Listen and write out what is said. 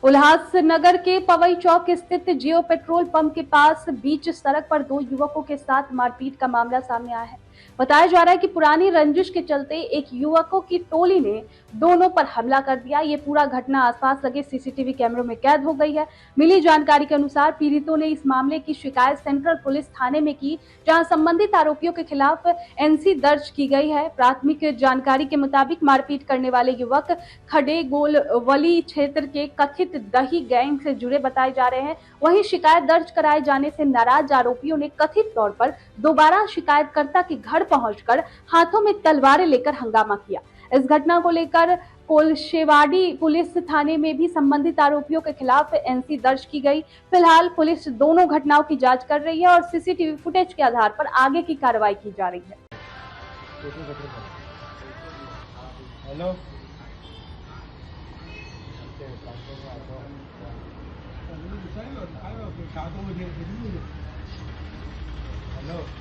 उल्लासनगर के पवई चौक स्थित जियो petrol pump के पास बीच सड़क पर दो युवकों के साथ मारपीट का मामला सामने आया है। बताया जा रहा है कि पुरानी रंजिश के चलते एक युवकों की टोली ने दोनों पर हमला कर दिया। ये पूरा घटना आसपास लगे सीसीटीवी कैमरों में कैद हो गई है। मिली जानकारी के अनुसार पीड़ितों ने इस मामले की शिकायत सेंट्रल पुलिस थाने में की, जहां संबंधित आरोपियों के खिलाफ एनसी दर्ज की गई है। प्राथमिक जानकारी के मुताबिक मारपीट करने वाले युवक खडे गोलवली क्षेत्र के कथित दही गैंग से जुड़े बताए जा रहे हैं। वहीं शिकायत दर्ज कराए जाने से नाराज आरोपियों ने कथित तौर पर दोबारा शिकायतकर्ता के घर पहुंचकर हाथों में तलवारें लेकर हंगामा किया। इस घटना को लेकर कोलशेवाड़ी पुलिस थाने में भी संबंधित आरोपियों के खिलाफ एनसी दर्ज की गई। फिलहाल पुलिस दोनों घटनाओं की जांच कर रही है और सीसीटीवी फुटेज के आधार पर आगे की कार्रवाई की जा रही है। Hello, hello.